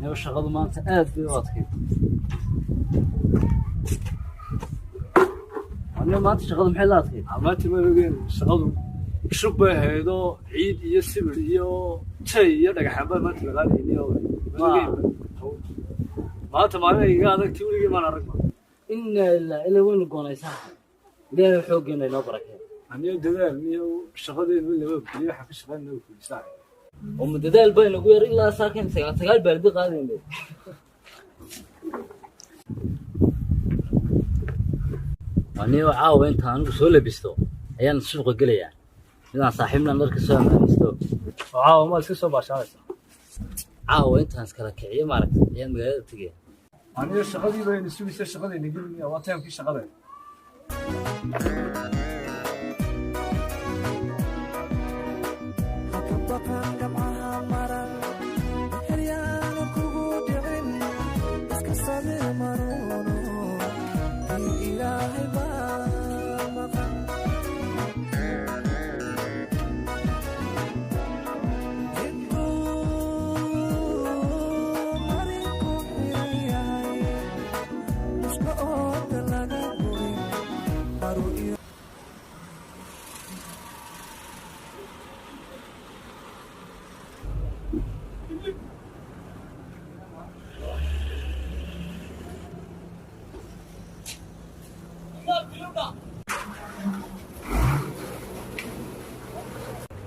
يا شغل ما أنت أبي واضحين أنا ما تشغل محلات كذا ما تملكين شغل شبه هذا عيد يسبر يو شيء يدك حبة ما تلقاني يو ما تمارين هذا كتير ما نعرف إن إلا وين نقول يسافر ليه حوجنا نبرك أنا دلال ميو شغلين ولا وبلي حق شغلنا وكل ساعة ومددال بين غير إلا ساكن سجال بلد قادم أنا وعاو أنت أنا بسولة بيستو أيام السوق قليا إذا صاحبنا نركز سوا ما بيستو وعاو ما سيسو باشارة عاو أنت هنسكرك كعية مارك أيام مجال تجي أنا شغلي بين السويس شغلي نقول واتيم في شغلي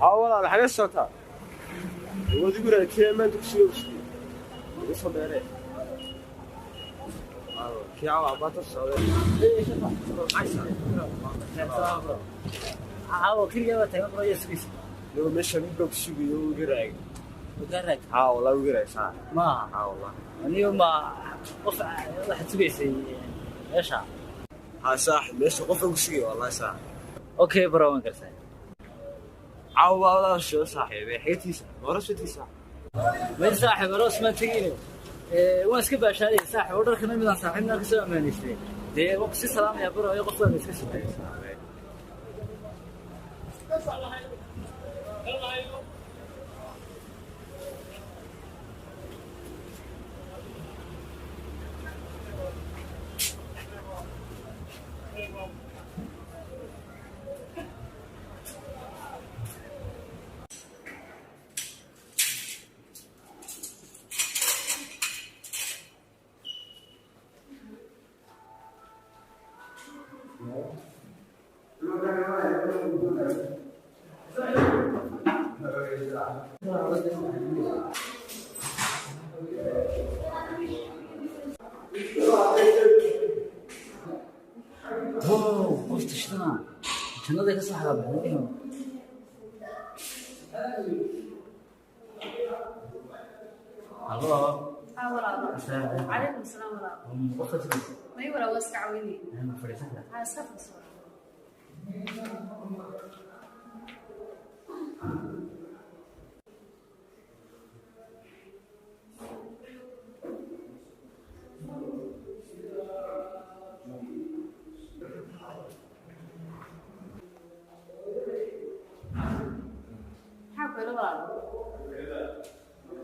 والله الحاجة الصوتها وذكر الكلام ما تكسيه وشيء يصل عليه كي عوض الصوت عاو كل يوم تقرأ يسويس لو مش هنبدأ بشيء يوجرك وقرك والله وجرك صح ما والله اليوم ما قف راح تسويسي إيش صح ليش قفل شيء والله صح أوكي برا وين قرصي والله شو صاحبي حياتي صح ورثتي صح وين صاحب راس ما تجيني وين سكب شاري صاحب ودركنا من صاحبنا كسر ما نشتري دي وقت سلام يا برا يقف لنا كسر قلت شنو شنو ذيك الصحة بعدين الله عليكم السلام ورحمة ما يورا واسع ويني هذا سفر صور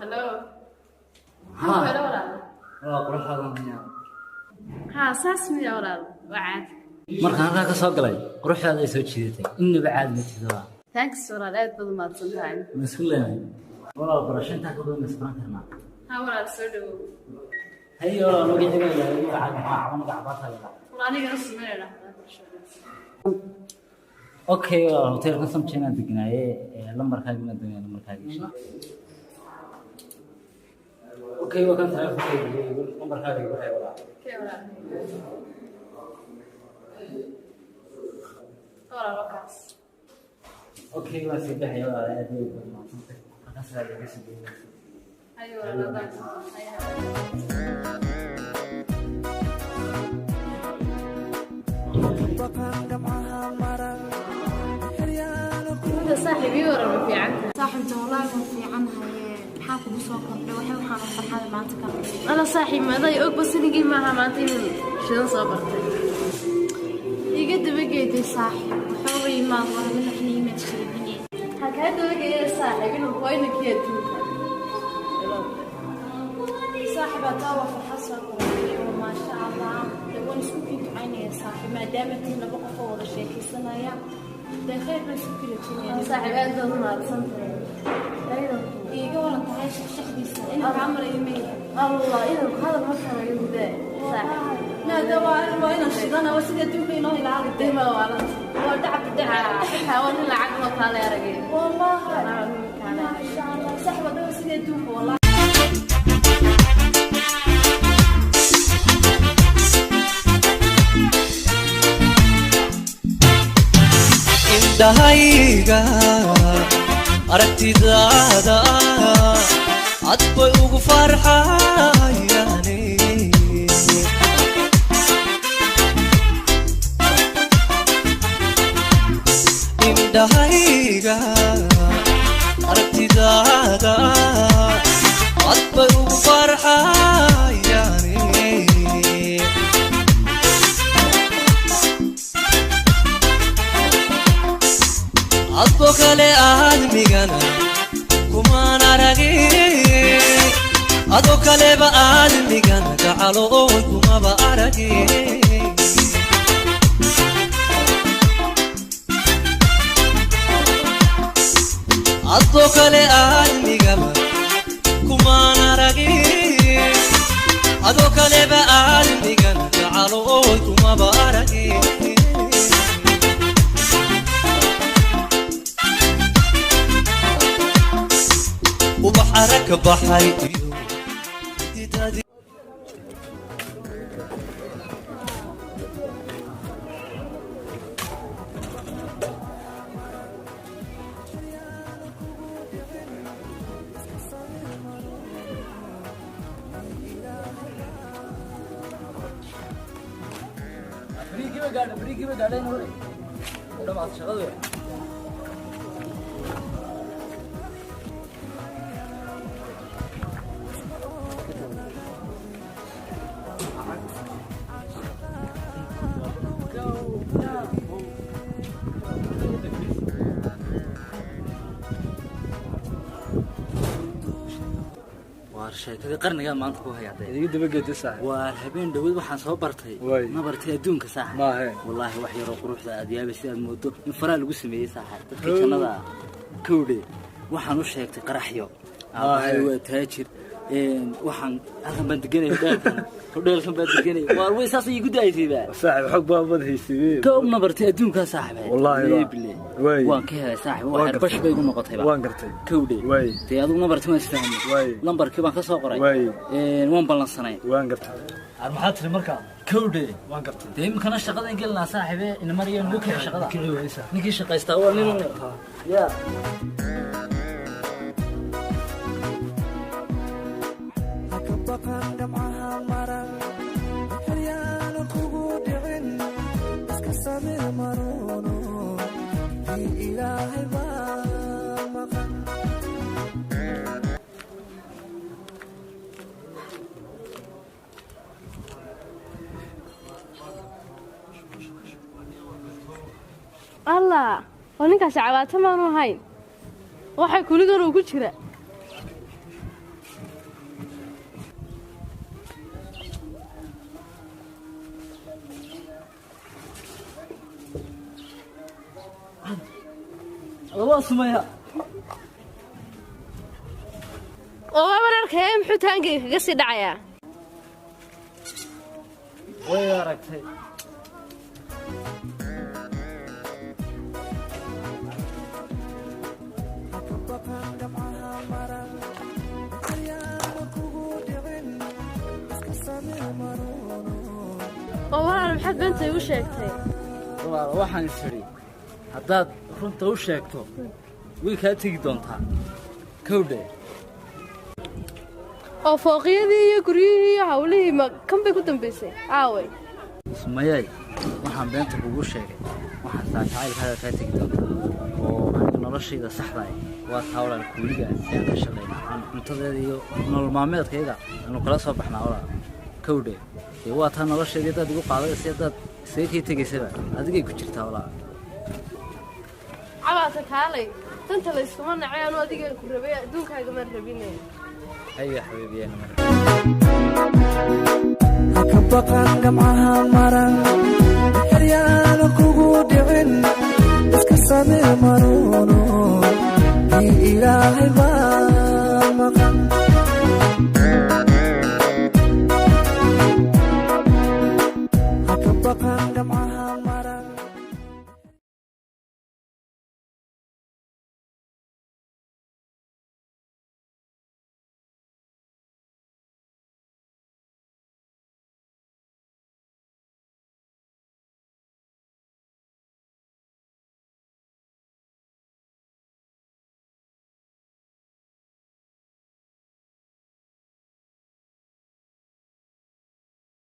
هلو هلو قروح هذا ها ساسمي يا ولاد وعاد markaan halkaa ka soo galay quruxdaada ay soo jiidatay innaba caad ma tidaba thanks walaal aad baad mahadsan tahay mas'uul leenahay walaal barashinta ka badan isbran karnaa ha walaal soo dhawow hayo magaciiga ilaahay magaca magaca baataada walaal aniga ismeeyna okay hotelka samchina degnaaye lambarkaaga ma doonaya lambarkaaga isha okay waa kan telefonkayga lambarkaaga igu hay walaal okay walaal walaal wakaas okay waa si baxay walaal aad iyo aad maanta halkaas la dhigay ayo walaal Bakang صاحبي ورا في عنك صاحبته والله ما في عنها حاكو بسوق وحي وحنا فرحان ما تكلم انا صاحبي ما ضاي اوق بس نجي معها ما انتي شنو صبرتي يقد بقيتي صاحب وحوري ما ظهر من احنا ما تشربني هكذا بقى يا صاحبي انه وينك يا توكا صاحبة توا فرحة وما شاء الله لو نسكت عيني يا صاحبي ما دامت هنا بقى فوق الشيء السنة يا ده خير ما سكرتني انا صاحبي انت ما تصنت إيه ولا تعيش الشيخ بيسا إنك عمر يمين الله إذا هذا المكان يبدأ صاحب لا دواء وين الشيطان وسيدة توفي إنه يلعب ديما ولا ودعك دعك حاول نلعب وقال يا رجال والله ما شاء الله صاحبة ده وسيدة توفي والله indhahayga aragtidaada cad bay ugu farxayaane indhahayga aragtidaada cad bay ugu farxayaane adbo kale aadmigana kumaan aragin ado kaleba aadmigana gacalo oy kumaba aragin adbo kale aadmigaba kumaan aragin ado kaleba aadmigana gacalo oy kumaba aragin وبحرك بحي بريكي بقى نوري ولا ما تشغلوا sheekada qarniga maanta ku hayaaday idiga dabageeda saaxiib waa habeen dhaweed waxaan soo bartay nabartay adduunka saaxiib wallahi wax yar oo quruxda aad yaabay si aad moodo in faraa lagu sameeyay saaxiib dadka jannada kowde waxaan u sheegtay qaraxyo aabahay waa taajir waxaan halkan baan deganay hodheelkan baan deganay waa way saas igu daaytayba saaxiib xog baa madhaysay koob nabartay adduunka saaxiib wallahi waan ka helay saaxiib waxa bash bay igu noqotay waan gartay kowde tii adigu nabartay ma isfahmay lambarkii baan ka soo qoray waan balansanay waan gartay maxaad tiri markaa kowde waan gartay dee imkana shaqadan gelnaa saaxiibe in mariyo nugu kicin shaqada ninkii shaqaystaa waa nin ya الله ونكاس عباته ما نو هاين waxay kuligan uu ku jira الله سميها oo wararkay muxuu taangay kaga sii dhacaya way aragtay warar maxad banta u sheegtay waxaan isiri haddaad runta u sheegto way kaa tegi doontaa kowde oo fooqiyadii iyo guryihii iyo hawlihii ma kan bay ku dambaysay aaway ismayay waxaan beenta kugu sheegay waxaan taa jacaylkaaga kaa tegi doontaa oo noloshayda saxda ah waa taa walaal kuuliga aan ka shaqeyna cuntadeeda iyo nolol maalmeedkayga aanu kala soo baxnaa walaal kowdhe waa taa noloshayda dad igu qaaday si dad seekay tagaysaba adigay ku jirtaa walaal cabaata kaalay tanta la iskuma nacay anu adiga ku rabay adduunkaaga ma rabinay haya xabiibiyana mar ka baqan gamcaha maran xiryaana kugu dhicin iska samee maruuno ilaahay baa maqan ka baqan gamcaha